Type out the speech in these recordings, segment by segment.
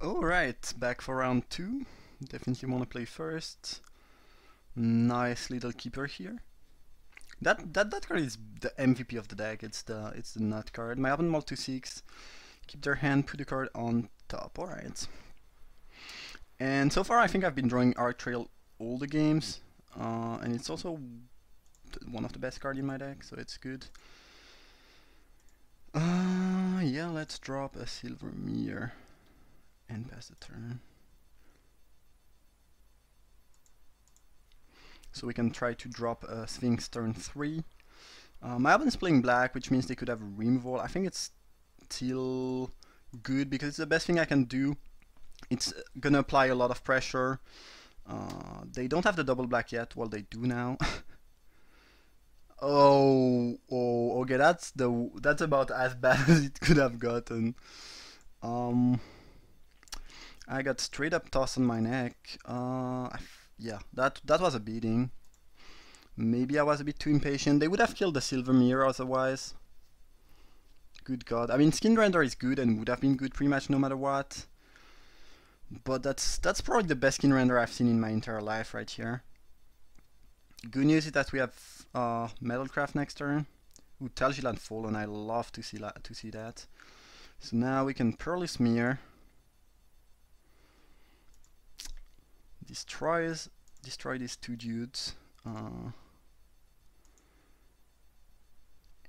Alright, back for round 2. Definitely want to play first. Nice little keeper here. That card is the MVP of the deck. It's the nut card. My opponent mulled to 6. Keep their hand, put the card on top. Alright. And so far I think I've been drawing Art Trail all the games. And it's also one of the best cards in my deck, so it's good. Yeah, let's drop a Silver Mirror and pass the turn. So we can try to drop a Sphinx turn 3. My opponent's playing black, which means they could have a removal. I think it's still good because it's the best thing I can do. It's gonna apply a lot of pressure. They don't have the double black yet. Well, they do now. Oh, okay, that's about as bad as it could have gotten. I got straight up tossed on my neck. Yeah, that was a beating. Maybe I was a bit too impatient. They would have killed the Silver Mirror otherwise. Good God. I mean, Skin Render is good and would have been good pretty much no matter what. But that's probably the best Skin Render I've seen in my entire life right here. Good news is that we have Metalcraft next turn. Ooh, Talgiland Fallen. I love to see that. So now we can Pearly Smear. Destroy these two dudes.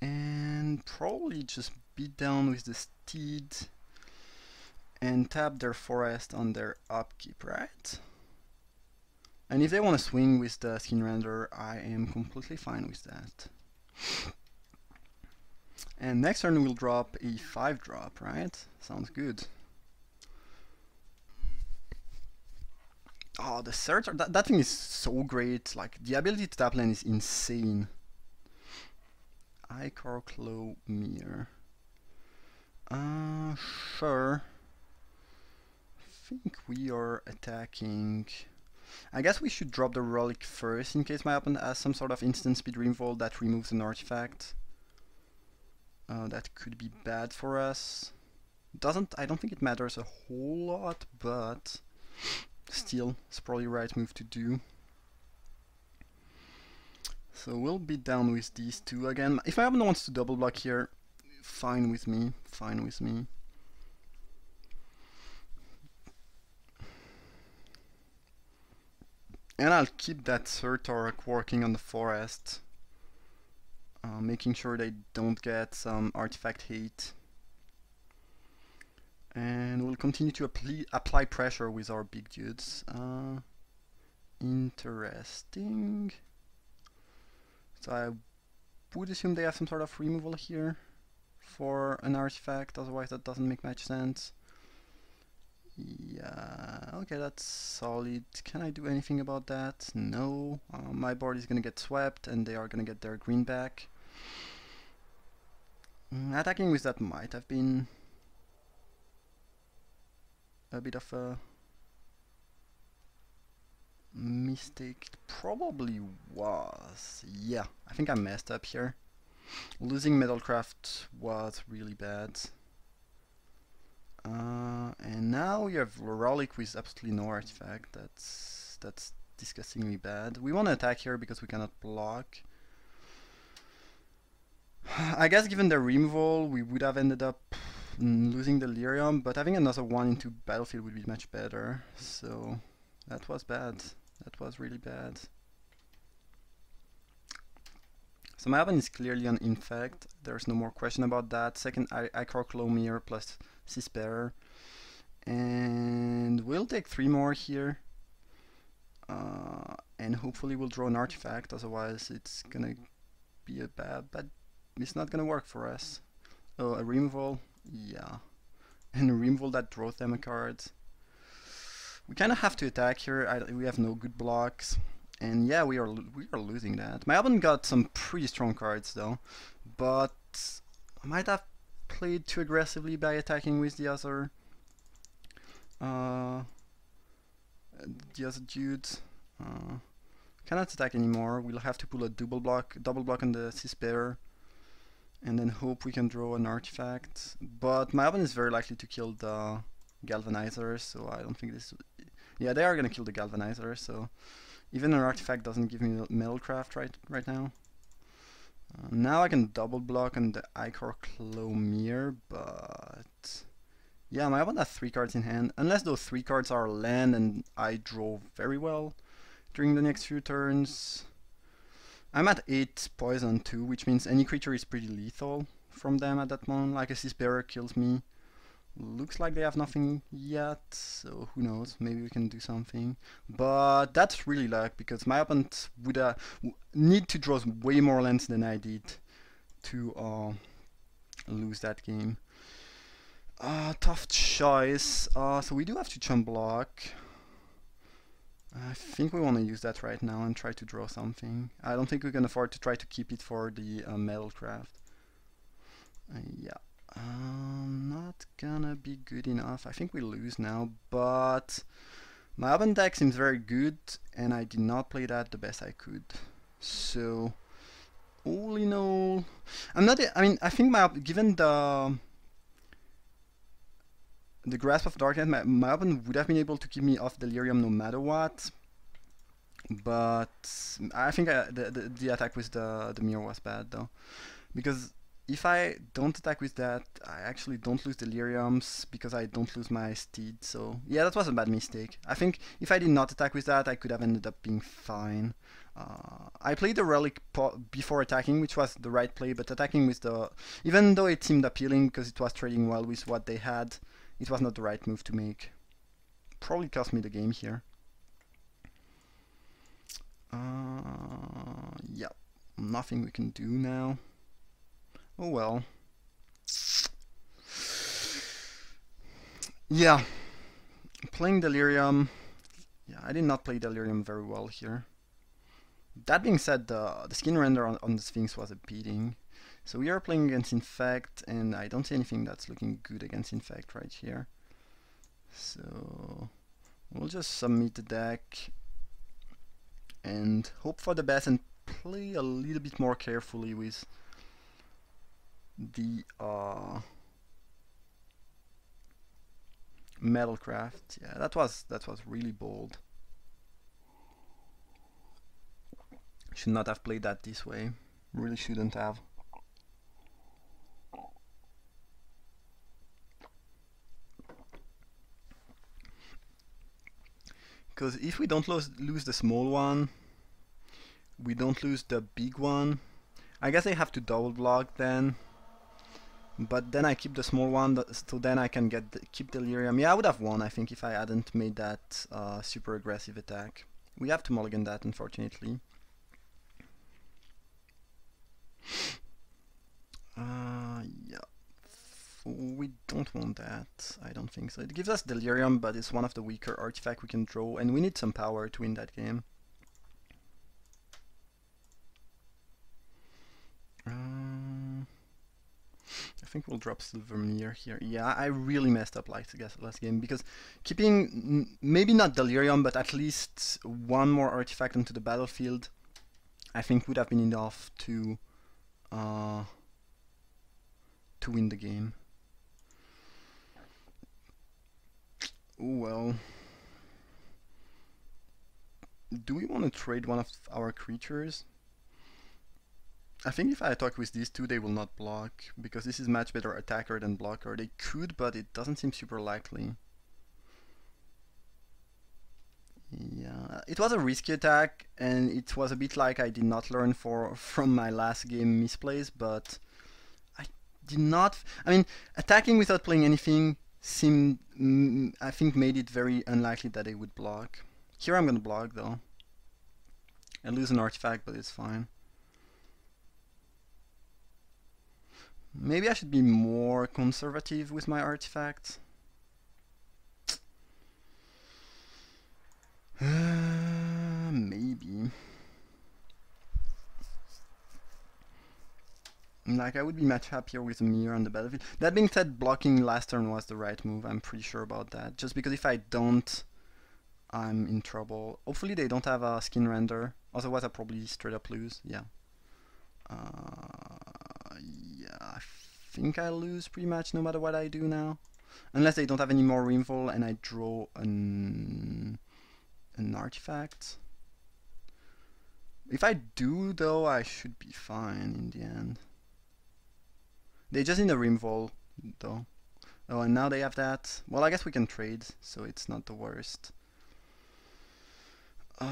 And probably just beat down with the Steed and tap their forest on their upkeep, right? And if they want to swing with the Skin Render, I am completely fine with that. And next turn we'll drop a 5-drop, right? Sounds good. Oh, the search, that thing is so great. Like, the ability to tap land is insane. Icar Claw Mirror. Sure. I think we are attacking. I guess we should drop the relic first in case my opponent has some sort of instant speed removal that removes an artifact. That could be bad for us. I don't think it matters a whole lot, but still, it's probably the right move to do. So we'll be down with these two again. If my opponent wants to double block here, fine with me, fine with me. And I'll keep that Surtark working on the forest, making sure they don't get some artifact hate. And we'll continue to apply pressure with our big dudes. Interesting. So I would assume they have some sort of removal here for an artifact, otherwise that doesn't make much sense. Yeah, okay, that's solid. Can I do anything about that? No. My board is gonna get swept and they are gonna get their green back. Attacking with that might have been a bit of a mistake. It probably was. Yeah, I think I messed up here. Losing Metalcraft was really bad. And now we have Relic with absolutely no artifact. That's disgustingly bad. We want to attack here because we cannot block. I guess given the removal, we would have ended up losing the Lyrium, but having another one into battlefield would be much better. So that was bad. That was really bad. So my opponent is clearly an infect. There's no more question about that. Second Icar Claw Mirror plus Seaspare. And we'll take 3 more here. And hopefully we'll draw an artifact, otherwise it's gonna be a bad, but it's not gonna work for us. Oh, a removal? Yeah. And a removal that draws them a card. We kind of have to attack here. We have no good blocks. And yeah, we are losing that. My opponent got some pretty strong cards though, but I might have played too aggressively by attacking with the other dudes. Cannot attack anymore. We'll have to pull a double block on the Seaspare, and then hope we can draw an artifact. But my opponent is very likely to kill the galvanizers, so I don't think this... Yeah, they are gonna kill the galvanizer, so even an artifact doesn't give me Metalcraft right now. Now I can double block on the Ichor Clomere, but... Yeah, my opponent has 3 cards in hand, unless those 3 cards are land and I draw very well during the next few turns. I'm at 8 poison too, which means any creature is pretty lethal from them at that moment. Like a Seas Bearer kills me. Looks like they have nothing yet, so who knows, maybe we can do something. But that's really luck, because my opponent would need to draw way more lands than I did to lose that game. Tough choice. So we do have to chump block. I think we want to use that right now and try to draw something. I don't think we can afford to try to keep it for the Metalcraft. Yeah. Not gonna be good enough. I think we lose now, but my open deck seems very good, and I did not play that the best I could. So, all in all, I mean, I think given the Grasp of Darkness, my opponent would have been able to keep me off Delirium no matter what. But I think the attack with the mirror was bad though, because if I don't attack with that, I actually don't lose Deliriums because I don't lose my Steed. So yeah, that was a bad mistake. I think if I did not attack with that, I could have ended up being fine. I played the Relic before attacking, which was the right play, but attacking with the... Even though it seemed appealing because it was trading well with what they had, it was not the right move to make. Probably cost me the game here. Yeah, nothing we can do now. Oh well. Yeah, playing Delirium. Yeah, I did not play Delirium very well here. That being said, the skin render on the Sphinx was a beating. So we are playing against Infect, and I don't see anything that's looking good against Infect right here. So we'll just submit the deck and hope for the best and play a little bit more carefully with the Metalcraft. Yeah, that was really bold. Should not have played that this way. Really shouldn't have. Because if we don't lose the small one, we don't lose the big one. I guess I have to double block then. But then I keep the small one, so then I can keep Delirium. Yeah, I would have won, I think, if I hadn't made that super aggressive attack. We have to mulligan that, unfortunately. Yeah. We don't want that, I don't think so. It gives us Delirium, but it's one of the weaker artifacts we can draw, and we need some power to win that game. I think we'll drop Silvermere here. Yeah, I really messed up last game, because keeping, maybe not Delirium, but at least one more artifact onto the battlefield, I think would have been enough to win the game. Well, do we want to trade one of our creatures? I think if I attack with these two, they will not block, because this is much better attacker than blocker. They could, but it doesn't seem super likely. Yeah, it was a risky attack, and it was a bit like I did not learn from my last game misplays, but I did not... I mean, attacking without playing anything seemed, I think, made it very unlikely that they would block. Here I'm gonna block, though. I lose an artifact, but it's fine. Maybe I should be more conservative with my artifacts. Maybe. Like, I would be much happier with a mirror on the battlefield. That being said, blocking last turn was the right move. I'm pretty sure about that. Just because if I don't, I'm in trouble. Hopefully they don't have a skin render. Otherwise I probably straight up lose. Yeah. Yeah, I think I lose pretty much no matter what I do now. Unless they don't have any more removal and I draw an artifact. If I do though, I should be fine in the end. They just need a removal though. Oh, and now they have that. Well, I guess we can trade, so it's not the worst. Yeah.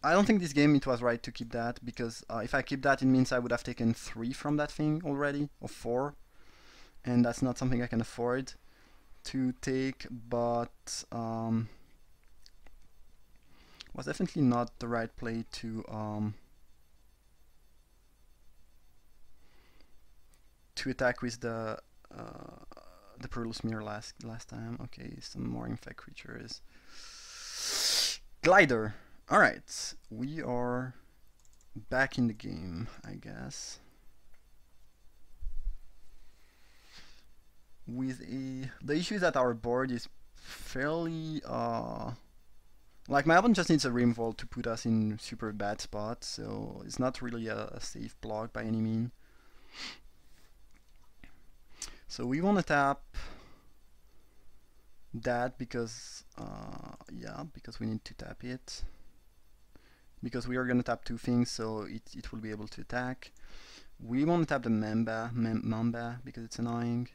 I don't think this game it was right to keep that, because if I keep that, it means I would have taken 3 from that thing already, or 4. And that's not something I can afford to take, but was definitely not the right play to attack with the Perilous Mirror last time. Okay, some more infect creatures. Glider. Alright, we are back in the game, I guess. With the issue is that our board is fairly like my opponent just needs a removal to put us in super bad spots, so it's not really a safe block by any means. So we want to tap that because yeah, because we need to tap it. Because we are going to tap 2 things, so it will be able to attack. We want to tap the Mamba because it's annoying.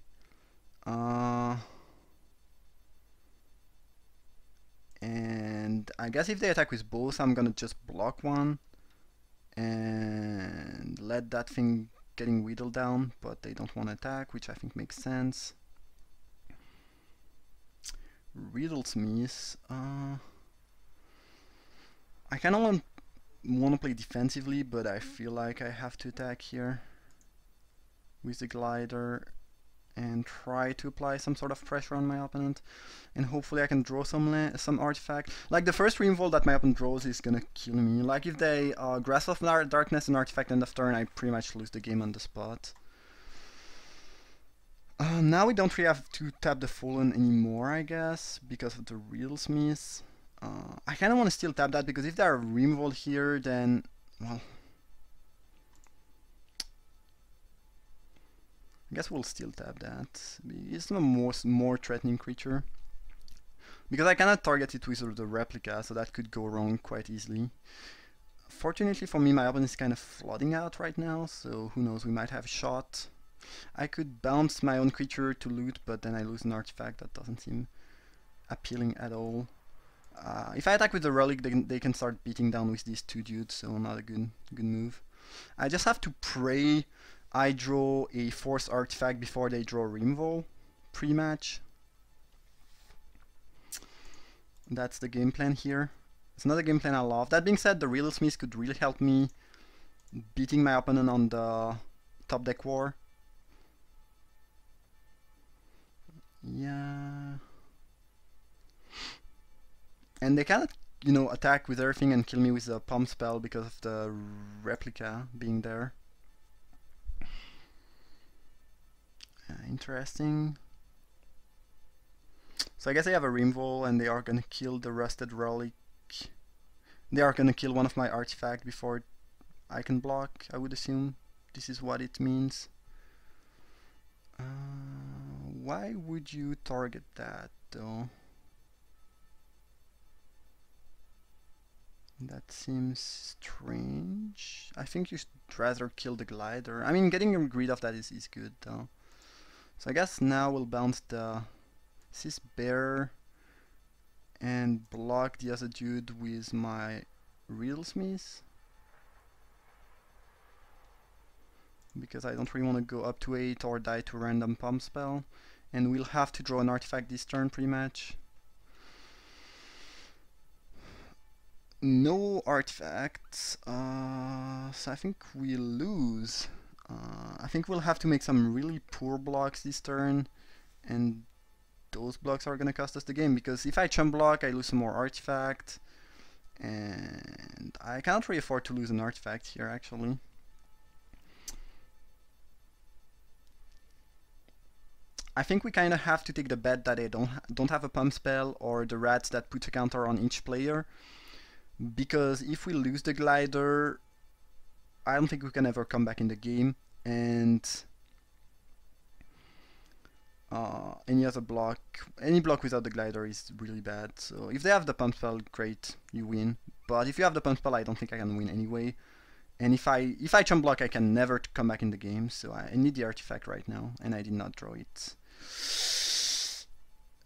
And I guess if they attack with both, I'm gonna just block one and let that thing getting whittled down, but they don't want to attack, which I think makes sense. Riddlesmith. I kind of want to play defensively, but I feel like I have to attack here with the glider and try to apply some sort of pressure on my opponent, and hopefully I can draw some artifact. Like the first removal that my opponent draws is gonna kill me. Like if they Grasp of Darkness and artifact end of turn, I pretty much lose the game on the spot. Now we don't really have to tap the Fallen anymore, I guess, because of the Riddlesmith. I kind of want to still tap that, because if there are removal here, then, well, I guess we'll still tap that. It's a more threatening creature, because I cannot target it with sort of the replica, so that could go wrong quite easily. Fortunately for me, my opponent is kind of flooding out right now, so who knows, we might have a shot. I could bounce my own creature to loot, but then I lose an artifact. That doesn't seem appealing at all. If I attack with the relic, they can start beating down with these 2 dudes, so not a good move. I just have to pray I draw a force artifact before they draw removal pre-match. That's the game plan here. It's not a game plan I love. That being said, the Riddlesmith could really help me beating my opponent on the top deck war. Yeah. And they cannot, you know, attack with everything and kill me with a pump spell because of the replica being there. Interesting. So I guess they have a removal and they are gonna kill the rusted relic. They are gonna kill one of my artifacts before I can block, I would assume. This is what it means. Why would you target that though? That seems strange. I think you should rather kill the glider. I mean, getting rid of that is good though. So I guess now we'll bounce the Cis Bear and block the other dude with my Riddlesmith, because I don't really want to go up to 8 or die to random pump spell, and we'll have to draw an artifact this turn pretty much. No artifacts, so I think we lose. I think we'll have to make some really poor blocks this turn, and those blocks are gonna cost us the game, because if I chump block, I lose some more artifact, and I can't really afford to lose an artifact here actually. I think we kind of have to take the bet that they don't have a pump spell or the rats that put a counter on each player, because if we lose the glider, I don't think we can ever come back in the game. and any other block, any block without the glider is really bad. So if they have the pump spell, great, you win. But if you have the pump spell, I don't think I can win anyway. And if I chump block, I can never come back in the game. So I need the artifact right now, and I did not draw it.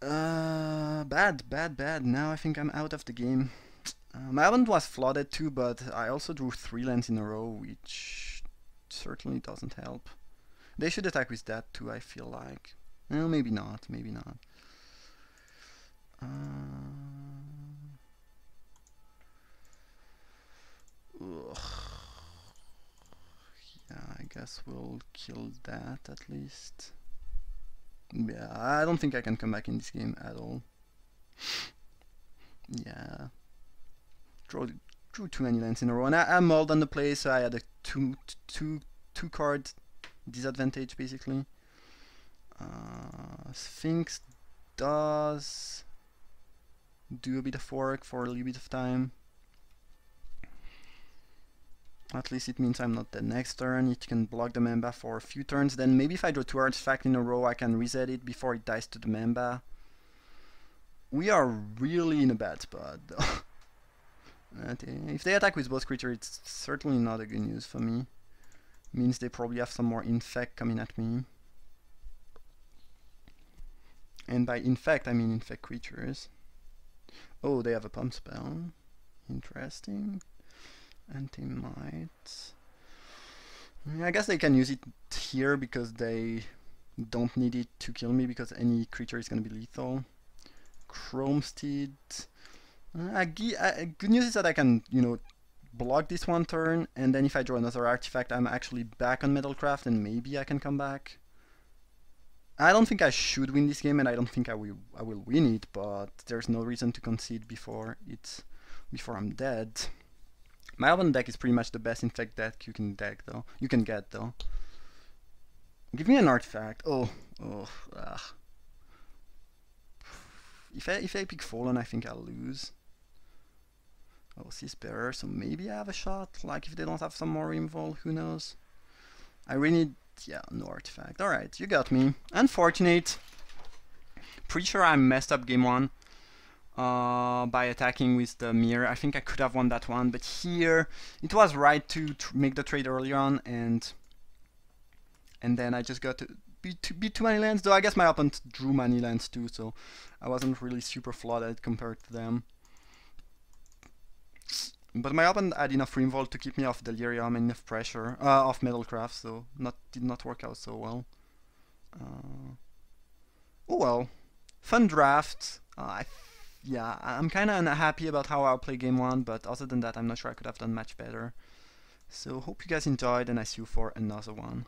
Bad. Now I think I'm out of the game. My opponent was flooded too, but I also drew 3 lands in a row, which certainly doesn't help. They should attack with that too, I feel like. Well, maybe not, maybe not. Yeah, I guess we'll kill that at least. Yeah, I don't think I can come back in this game at all. Yeah. Drew too many lands in a row, and I mulled on the play, so I had a two card disadvantage basically. Sphinx does do a bit of work for a little bit of time. At least it means I'm not dead next turn. It can block the Mamba for a few turns. Then maybe if I draw 2 artifacts in a row, I can reset it before it dies to the Mamba. We are really in a bad spot though. If they attack with both creatures, it's certainly not a good news for me. Means they probably have some more infect coming at me. And by infect, I mean infect creatures. Oh, they have a pump spell. Interesting. And they might... I guess they can use it here because they don't need it to kill me because any creature is going to be lethal. Chromesteed. Good news is that I can, you know, block this one turn, and then if I draw another artifact, I'm actually back on Metalcraft, and maybe I can come back. I don't think I should win this game, and I don't think I will win it, but there's no reason to concede before I'm dead. My opponent deck is pretty much the best infect deck you can get though. Give me an artifact. If I pick Fallen, I think I'll lose. Oh, Sea's bearer, so maybe I have a shot. Like if they don't have some more invol, who knows? I really need, yeah, no artifact. Alright, you got me. Unfortunate. Pretty sure I messed up game 1 by attacking with the mirror. I think I could have won that one, but here it was right to make the trade early on, and then I just got to beat too many lands. Though I guess my opponent drew many lands too, so I wasn't really super flooded compared to them. But my opponent had enough invol to keep me off Delirium and enough pressure off Metalcraft, so did not work out so well. Oh well, fun draft. Yeah, I'm kind of unhappy about how I'll play game 1, but other than that, I'm not sure I could have done much better. So hope you guys enjoyed, and I see you for another one.